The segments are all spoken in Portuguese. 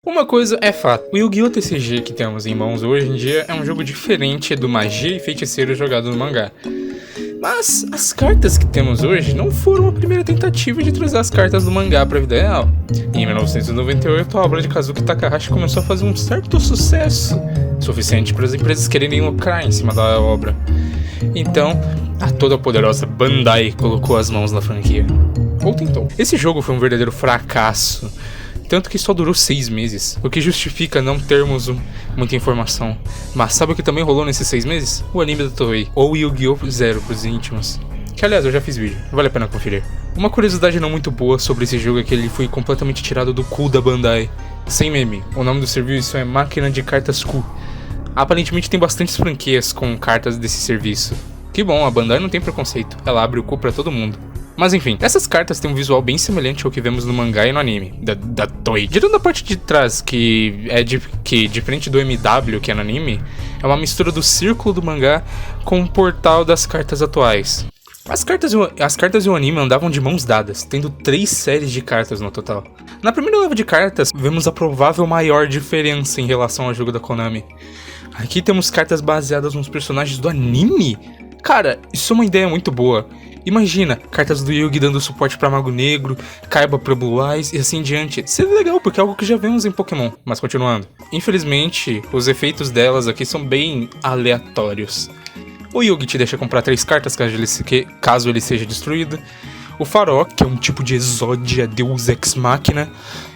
Uma coisa é fato, o Yu-Gi-Oh! TCG que temos em mãos hoje em dia é um jogo diferente do magia e feiticeiro jogado no mangá. Mas as cartas que temos hoje não foram a primeira tentativa de trazer as cartas do mangá para a vida real. Em 1998, a obra de Kazuki Takahashi começou a fazer um certo sucesso, suficiente para as empresas quererem lucrar em cima da obra. Então, a toda poderosa Bandai colocou as mãos na franquia. Ou tentou. Esse jogo foi um verdadeiro fracasso, tanto que só durou 6 meses, o que justifica não termos muita informação. Mas sabe o que também rolou nesses 6 meses? O anime da Toei, ou Yu-Gi-Oh! Zero pros íntimos. Que aliás, eu já fiz vídeo, vale a pena conferir. Uma curiosidade não muito boa sobre esse jogo é que ele foi completamente tirado do cu da Bandai. Sem meme, o nome do serviço é Máquina de Cartas Cu. Aparentemente tem bastantes franquias com cartas desse serviço. Que bom, a Bandai não tem preconceito, ela abre o cu pra todo mundo. Mas enfim, essas cartas têm um visual bem semelhante ao que vemos no mangá e no anime, da Toei. Tirando a parte de trás, que diferente do MW, que é no anime, é uma mistura do círculo do mangá com o portal das cartas atuais. As cartas e o anime andavam de mãos dadas, tendo 3 séries de cartas no total. Na primeira leva de cartas, vemos a provável maior diferença em relação ao jogo da Konami. Aqui temos cartas baseadas nos personagens do anime? Cara, isso é uma ideia muito boa. Imagina, cartas do Yugi dando suporte pra Mago Negro, Kaiba pra Blue Eyes e assim em diante. Seria legal, porque é algo que já vemos em Pokémon. Mas continuando. Infelizmente, os efeitos delas aqui são bem aleatórios. O Yugi te deixa comprar 3 cartas caso ele seja destruído. O Farok, que é um tipo de Exódia Deus Ex Machina,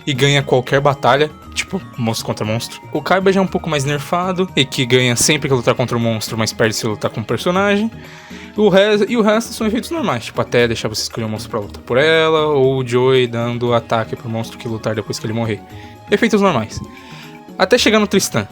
e ganha qualquer batalha, tipo monstro contra monstro. O Kaiba já é um pouco mais nerfado, e que ganha sempre que lutar contra o monstro, mas perde se lutar com o personagem. E o resto são efeitos normais, tipo até deixar você escolher um monstro pra lutar por ela, ou o Joey dando ataque pro monstro que lutar depois que ele morrer. Efeitos normais. Até chegar no Tristan.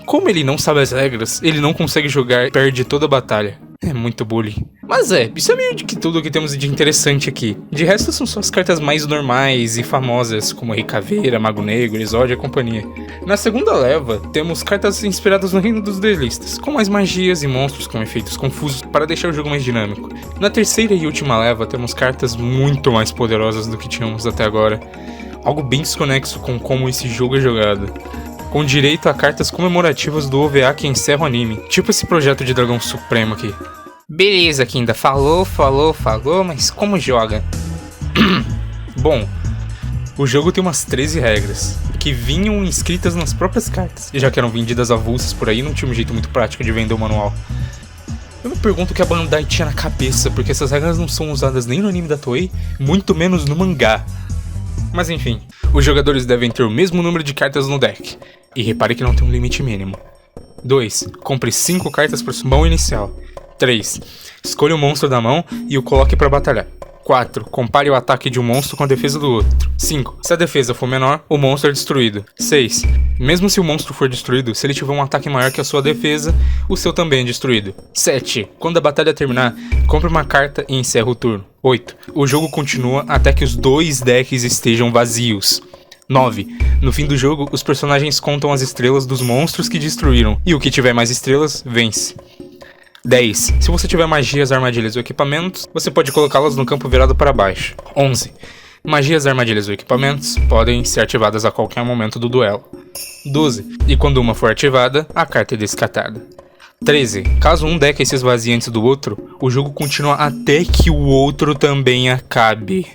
Como ele não sabe as regras, ele não consegue jogar e perde toda a batalha. É muito bullying. Mas isso é meio de que tudo que temos de interessante aqui. De resto são só as cartas mais normais e famosas, como Rei Caveira, Mago Negro, Exódia e companhia. Na segunda leva, temos cartas inspiradas no reino dos duelistas, com mais magias e monstros com efeitos confusos para deixar o jogo mais dinâmico. Na terceira e última leva, temos cartas muito mais poderosas do que tínhamos até agora. Algo bem desconexo com como esse jogo é jogado. Com direito a cartas comemorativas do OVA que encerra o anime. Tipo esse projeto de Dragão Supremo aqui. Beleza, Kinda, falou, mas como joga? Bom, o jogo tem umas 13 regras, que vinham inscritas nas próprias cartas, e já que eram vendidas avulsas por aí, não tinha um jeito muito prático de vender o manual. Eu me pergunto o que a Bandai tinha na cabeça, porque essas regras não são usadas nem no anime da Toei, muito menos no mangá. Mas enfim, os jogadores devem ter o mesmo número de cartas no deck, e repare que não tem um limite mínimo. 2. Compre 5 cartas por sua mão inicial. 3. Escolha o monstro da mão e o coloque para batalhar. 4. Compare o ataque de um monstro com a defesa do outro. 5. Se a defesa for menor, o monstro é destruído. 6. Mesmo se o monstro for destruído, se ele tiver um ataque maior que a sua defesa, o seu também é destruído. 7. Quando a batalha terminar, compre uma carta e encerre o turno. 8. O jogo continua até que os 2 decks estejam vazios. 9. No fim do jogo, os personagens contam as estrelas dos monstros que destruíram, e o que tiver mais estrelas, vence. 10. Se você tiver magias, armadilhas ou equipamentos, você pode colocá-las no campo virado para baixo. 11. Magias, armadilhas ou equipamentos podem ser ativadas a qualquer momento do duelo. 12. E quando uma for ativada, a carta é descartada. 13. Caso um deck se esvazie antes do outro, o jogo continua até que o outro também acabe.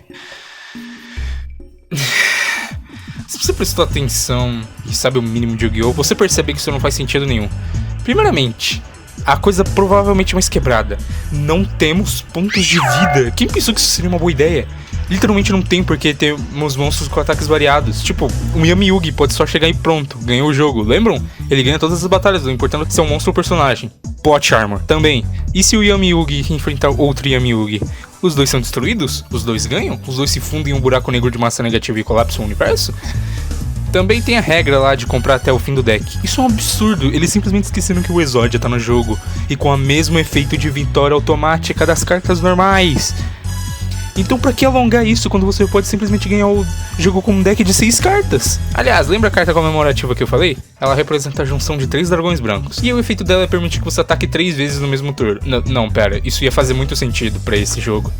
Se você prestou atenção e sabe o mínimo de Yu-Gi-Oh!, você percebe que isso não faz sentido nenhum. Primeiramente, a coisa provavelmente mais quebrada. Não temos pontos de vida. Quem pensou que isso seria uma boa ideia? Literalmente não tem porque temos monstros com ataques variados. Tipo, um Yami Yugi pode só chegar e pronto, ganhou o jogo. Lembram? Ele ganha todas as batalhas, não importando se é um monstro ou personagem. Plot Armor também. E se o Yami Yugi enfrentar outro Yami Yugi? Os dois são destruídos? Os dois ganham? Os dois se fundem em um buraco negro de massa negativa e colapsam o universo? Também tem a regra lá de comprar até o fim do deck. Isso é um absurdo, eles simplesmente esqueceram que o Exódia tá no jogo, e com o mesmo efeito de vitória automática das cartas normais. Então pra que alongar isso quando você pode simplesmente ganhar o jogo com um deck de 6 cartas? Aliás, lembra a carta comemorativa que eu falei? Ela representa a junção de 3 dragões brancos, e o efeito dela é permitir que você ataque 3 vezes no mesmo turno. Não, pera, isso ia fazer muito sentido pra esse jogo.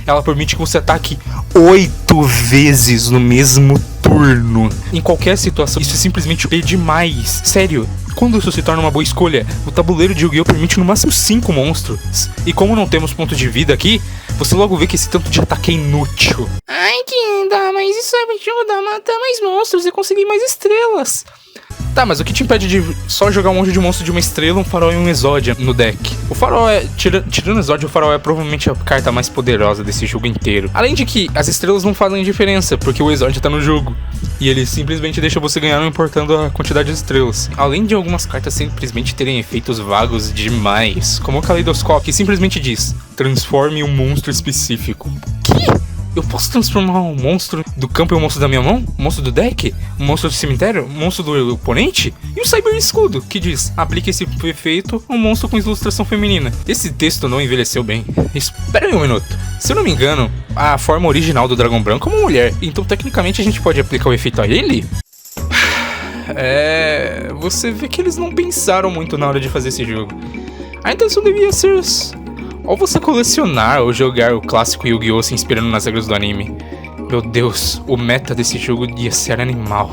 Ela permite que você ataque 8 vezes no mesmo turno. turno. Em qualquer situação, isso é simplesmente OP demais. Sério, quando isso se torna uma boa escolha, o tabuleiro de Yu-Gi-Oh! Permite no máximo 5 monstros. E como não temos ponto de vida aqui, você logo vê que esse tanto de ataque é inútil. Ai, Kinda, mas isso me ajuda a matar mais monstros e conseguir mais estrelas. Tá, mas o que te impede de só jogar um monte de monstro de uma estrela, um farol e um Exódia no deck? O farol é... Tirando o Exódia, o farol é provavelmente a carta mais poderosa desse jogo inteiro. Além de que as estrelas não fazem diferença, porque o Exódia tá no jogo. E ele simplesmente deixa você ganhar não importando a quantidade de estrelas. Além de algumas cartas simplesmente terem efeitos vagos demais, como o Kaleidoscópio, que simplesmente diz: transforme um monstro específico. Que? Eu posso transformar um monstro do campo em um monstro da minha mão? Um monstro do deck? Um monstro do cemitério? Um monstro do oponente? E o Cyber Escudo, que diz: aplique esse efeito a um monstro com ilustração feminina. Esse texto não envelheceu bem. Espera aí um minuto. Se eu não me engano, a forma original do Dragão Branco é uma mulher. Então, tecnicamente, a gente pode aplicar o efeito a ele? Você vê que eles não pensaram muito na hora de fazer esse jogo. A intenção devia ser... ou você colecionar ou jogar o clássico Yu-Gi-Oh! Se inspirando nas regras do anime. Meu Deus, o meta desse jogo ia ser animal.